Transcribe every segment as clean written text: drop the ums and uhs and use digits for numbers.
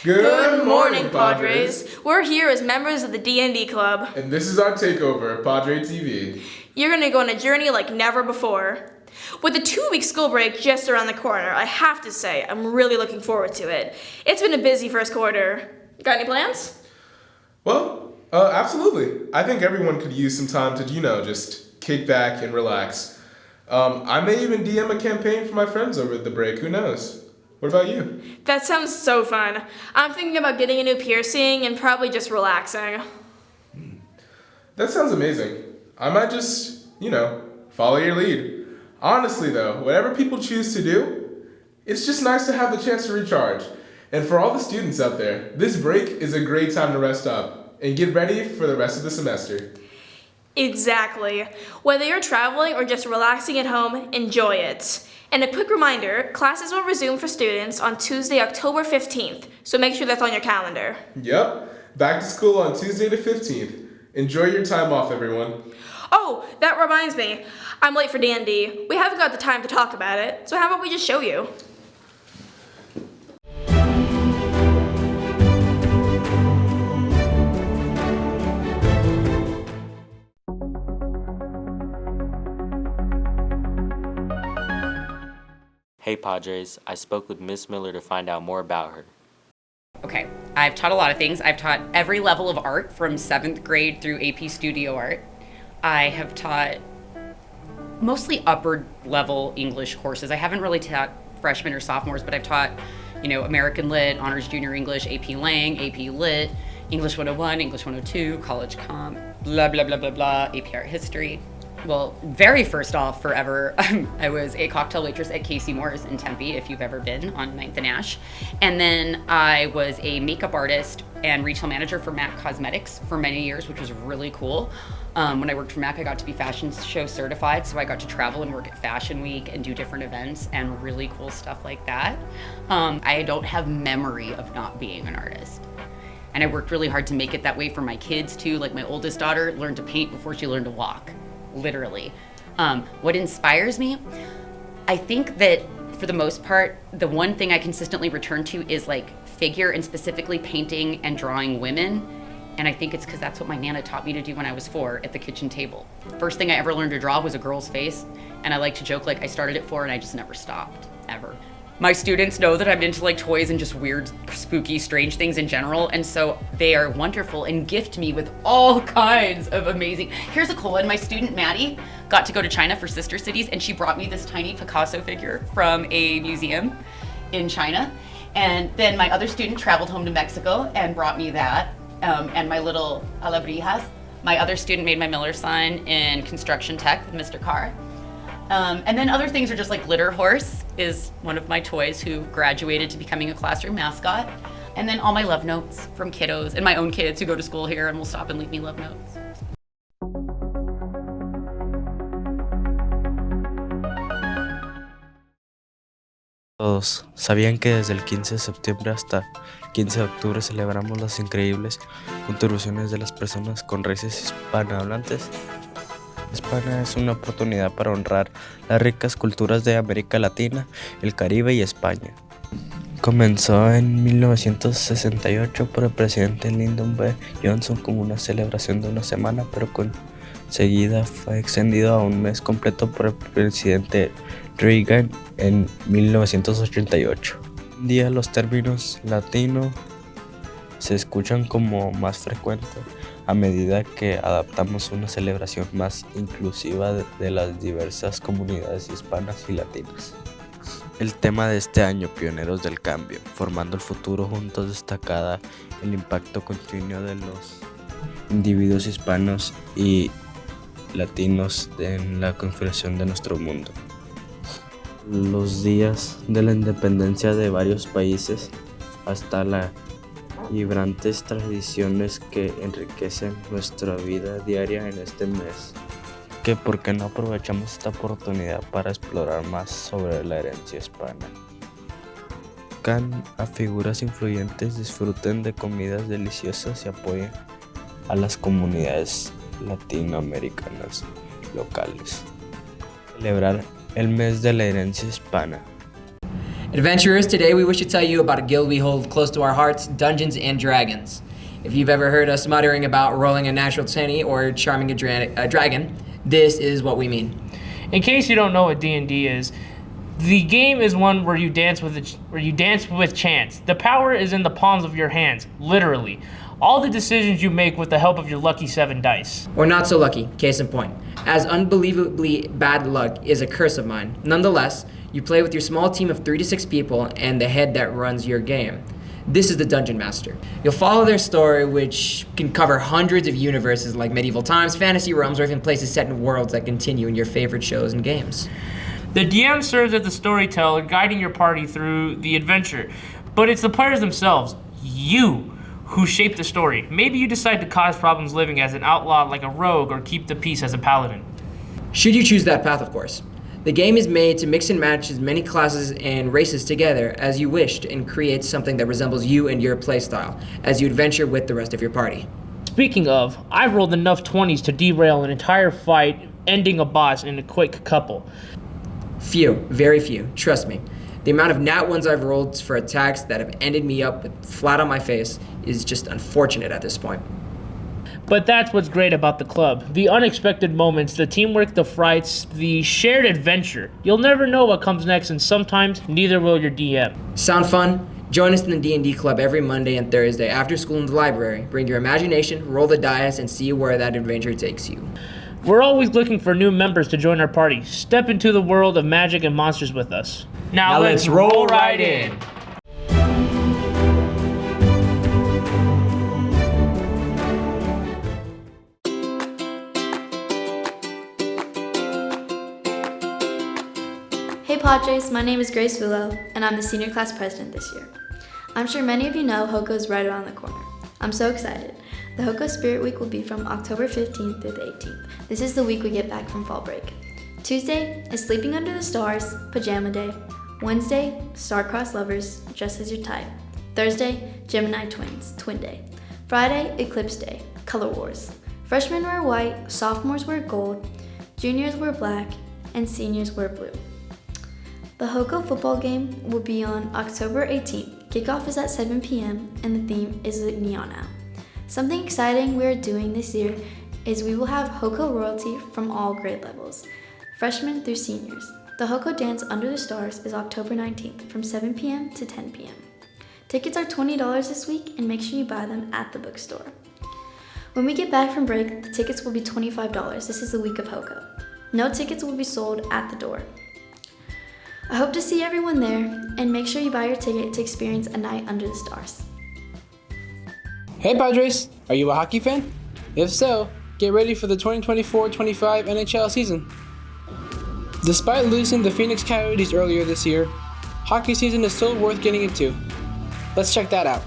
Good morning, Padres. We're here as members of the D&D Club. And this is our takeover, Padre TV. You're gonna go on a journey like never before. With the 2-week school break just around the corner, I have to say, I'm really looking forward to it. It's been a busy first quarter. Got any plans? Well, absolutely. I think everyone could use some time to, just kick back and relax. I may even DM a campaign for my friends over the break, who knows? What about you? That sounds so fun. I'm thinking about getting a new piercing and probably just relaxing. That sounds amazing. I might just, follow your lead. Honestly though, whatever people choose to do, it's just nice to have the chance to recharge. And for all the students out there, this break is a great time to rest up and get ready for the rest of the semester. Exactly. Whether you're traveling or just relaxing at home, enjoy it. And a quick reminder, classes will resume for students on Tuesday, October 15th, so make sure that's on your calendar. Yep, back to school on Tuesday the 15th. Enjoy your time off, everyone. Oh, that reminds me. I'm late for D&D. We haven't got the time to talk about it, so how about we just show you? Hey Padres, I spoke with Miss Miller to find out more about her. Okay, I've taught a lot of things. I've taught every level of art from 7th grade through AP Studio Art. I have taught mostly upper level English courses. I haven't really taught freshmen or sophomores, but I've taught, American Lit, Honors Junior English, AP Lang, AP Lit, English 101, English 102, College Comp, blah, blah, blah, blah, blah, AP Art History. Well, very first off, forever, I was a cocktail waitress at Casey Moore's in Tempe, if you've ever been, on 9th and Ash. And then I was a makeup artist and retail manager for MAC Cosmetics for many years, which was really cool. When I worked for MAC, I got to be fashion show certified, so I got to travel and work at Fashion Week and do different events and really cool stuff like that. I don't have memory of not being an artist. And I worked really hard to make it that way for my kids too. Like my oldest daughter learned to paint before she learned to walk. Literally. What inspires me? I think that for the most part, the one thing I consistently return to is like figure and specifically painting and drawing women. And I think it's because that's what my Nana taught me to do when I was 4 at the kitchen table. First thing I ever learned to draw was a girl's face. And I like to joke like I started at 4 and I just never stopped, ever. My students know that I'm into like toys and just weird, spooky, strange things in general. And so they are wonderful and gift me with all kinds of amazing. Here's a cool one. My student Maddie got to go to China for Sister Cities and she brought me this tiny Picasso figure from a museum in China. And then my other student traveled home to Mexico and brought me that. And my little Alabrijas. My other student made my Miller sign in construction tech with Mr. Carr. And then other things are just like Glitter Horse is one of my toys who graduated to becoming a classroom mascot. And then all my love notes from kiddos and my own kids who go to school here and will stop and leave me love notes. Todos, ¿sabían que desde el 15 de septiembre hasta el 15 de octubre celebramos las increíbles contribuciones de las personas con raíces hispanohablantes? Hispana es una oportunidad para honrar las ricas culturas de América Latina, el Caribe y España. Comenzó en 1968 por el presidente Lyndon B. Johnson como una celebración de una semana, pero seguida fue extendido a un mes completo por el presidente Reagan en 1988. Hoy en día los términos latino se escuchan como más frecuentes a medida que adaptamos una celebración más inclusiva de las diversas comunidades hispanas y latinas. El tema de este año, Pioneros del Cambio, formando el futuro juntos, destacada el impacto continuo de los individuos hispanos y latinos en la configuración de nuestro mundo. Los días de la independencia de varios países hasta las vibrantes tradiciones que enriquecen nuestra vida diaria en este mes. ¿Por qué no aprovechamos esta oportunidad para explorar más sobre la herencia hispana? Buscan a figuras influyentes, disfruten de comidas deliciosas y apoyen a las comunidades latinoamericanas locales. Celebrar el mes de la herencia hispana. Adventurers, today we wish to tell you about a guild we hold close to our hearts, Dungeons and Dragons. If you've ever heard us muttering about rolling a natural 20 or charming a dragon, this is what we mean. In case you don't know what D&D is, the game is one where you dance with chance. The power is in the palms of your hands, literally. All the decisions you make with the help of your lucky 7 dice. Or not so lucky, case in point. As unbelievably bad luck is a curse of mine. Nonetheless, you play with your small team of 3 to 6 people and the head that runs your game. This is the Dungeon Master. You'll follow their story, which can cover hundreds of universes like medieval times, fantasy realms, or even places set in worlds that continue in your favorite shows and games. The DM serves as the storyteller, guiding your party through the adventure. But it's the players themselves, you, who shape the story. Maybe you decide to cause problems living as an outlaw like a rogue or keep the peace as a paladin. Should you choose that path, of course. The game is made to mix and match as many classes and races together as you wished and create something that resembles you and your playstyle as you adventure with the rest of your party. Speaking of, I've rolled enough 20s to derail an entire fight, ending a boss in a quick couple. Few, very few, trust me. The amount of nat ones I've rolled for attacks that have ended me up flat on my face is just unfortunate at this point. But that's what's great about the club. The unexpected moments, the teamwork, the fights, the shared adventure. You'll never know what comes next, and sometimes neither will your DM. Sound fun? Join us in the D&D club every Monday and Thursday after school in the library. Bring your imagination, roll the dice, and see where that adventure takes you. We're always looking for new members to join our party. Step into the world of magic and monsters with us. Now let's roll right in. Hey Padres, my name is Grace Villo, and I'm the senior class president this year. I'm sure many of you know HOCO is right around the corner. I'm so excited. The HOCO Spirit Week will be from October 15th through the 18th. This is the week we get back from fall break. Tuesday is Sleeping Under the Stars, Pajama Day. Wednesday, Star-Crossed Lovers, Just As Your Type. Thursday, Gemini Twins, Twin Day. Friday, Eclipse Day, Color Wars. Freshmen wear white, sophomores wear gold, juniors wear black, and seniors wear blue. The HOCO football game will be on October 18th. Kickoff is at 7 p.m. and the theme is Neon Out. Something exciting we are doing this year is we will have HOCO royalty from all grade levels, freshmen through seniors. The HOCO Dance Under the Stars is October 19th from 7 p.m. to 10 p.m. Tickets are $20 this week, and make sure you buy them at the bookstore. When we get back from break, the tickets will be $25. This is the week of HOCO. No tickets will be sold at the door. I hope to see everyone there, and make sure you buy your ticket to experience a night under the stars. Hey Padres, are you a hockey fan? If so, get ready for the 2024-25 NHL season. Despite losing the Phoenix Coyotes earlier this year, hockey season is still worth getting into. Let's check that out.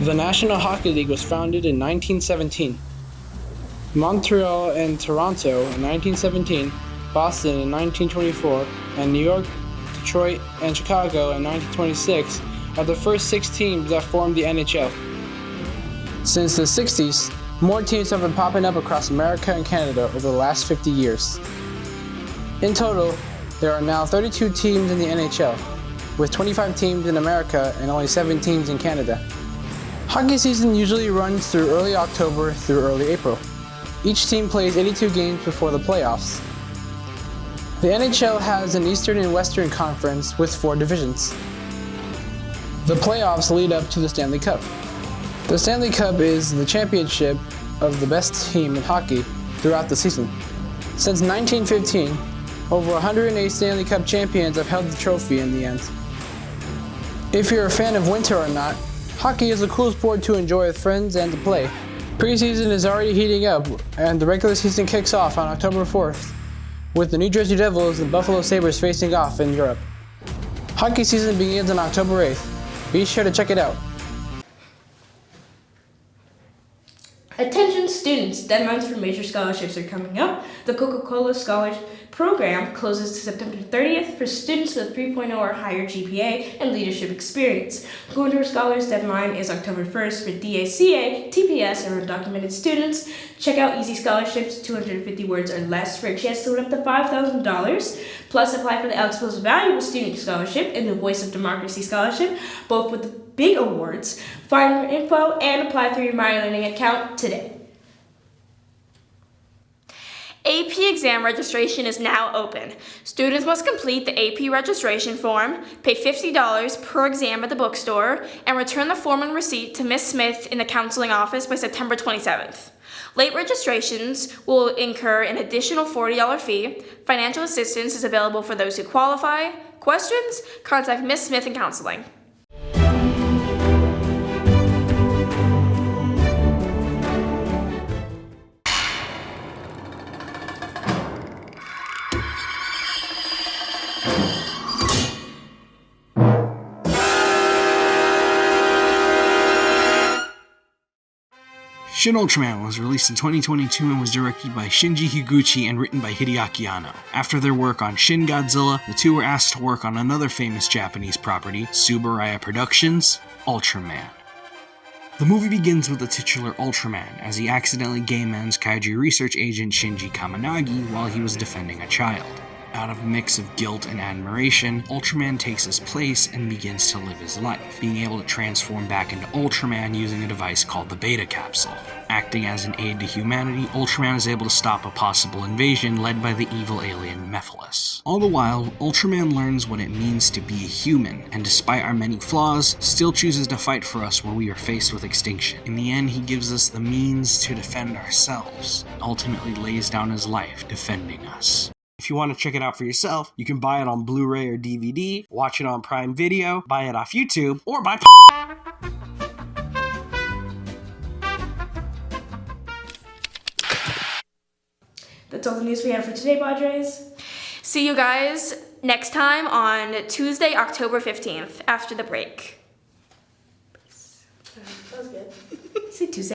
The National Hockey League was founded in 1917. Montreal and Toronto in 1917, Boston in 1924, and New York, Detroit, and Chicago in 1926 are the first 6 teams that formed the NHL. Since the 60s, more teams have been popping up across America and Canada over the last 50 years. In total, there are now 32 teams in the NHL, with 25 teams in America and only 7 teams in Canada. Hockey season usually runs through early October through early April. Each team plays 82 games before the playoffs. The NHL has an Eastern and Western Conference with 4 divisions. The playoffs lead up to the Stanley Cup. The Stanley Cup is the championship of the best team in hockey throughout the season. Since 1915, over 108 Stanley Cup champions have held the trophy in the end. If you're a fan of winter or not, hockey is a cool sport to enjoy with friends and to play. Preseason is already heating up, and the regular season kicks off on October 4th, with the New Jersey Devils and Buffalo Sabres facing off in Europe. Hockey season begins on October 8th. Be sure to check it out. Attention students, deadlines for major scholarships are coming up. The Coca-Cola Scholarship Program closes to September 30th for students with 3.0 or higher GPA and leadership experience. Golden Scholars deadline is October 1st for DACA, TPS, and undocumented students. Check out Easy Scholarships, 250 words or less for a chance to win up to $5,000. Plus, apply for the Alex Most Valuable Student Scholarship and the Voice of Democracy Scholarship, both with big awards. Find more info and apply through your My Learning account today. AP exam registration is now open. Students must complete the AP registration form, pay $50 per exam at the bookstore, and return the form and receipt to Ms. Smith in the counseling office by September 27th. Late registrations will incur an additional $40 fee. Financial assistance is available for those who qualify. Questions? Contact Ms. Smith in counseling. Shin Ultraman was released in 2022 and was directed by Shinji Higuchi and written by Hideaki Anno. After their work on Shin Godzilla, the two were asked to work on another famous Japanese property, Tsuburaya Productions' Ultraman. The movie begins with the titular Ultraman as he accidentally game-ends Kaiju research agent Shinji Kaminagi while he was defending a child. Out of a mix of guilt and admiration, Ultraman takes his place and begins to live his life, being able to transform back into Ultraman using a device called the Beta Capsule. Acting as an aid to humanity, Ultraman is able to stop a possible invasion led by the evil alien Mephiles. All the while, Ultraman learns what it means to be a human, and despite our many flaws, still chooses to fight for us when we are faced with extinction. In the end, he gives us the means to defend ourselves, and ultimately lays down his life defending us. If you want to check it out for yourself, you can buy it on Blu-ray or DVD, watch it on Prime Video, buy it off YouTube, or buy That's all the news we have for today, Padres. See you guys next time on Tuesday, October 15th, after the break. That was good. See Tuesday.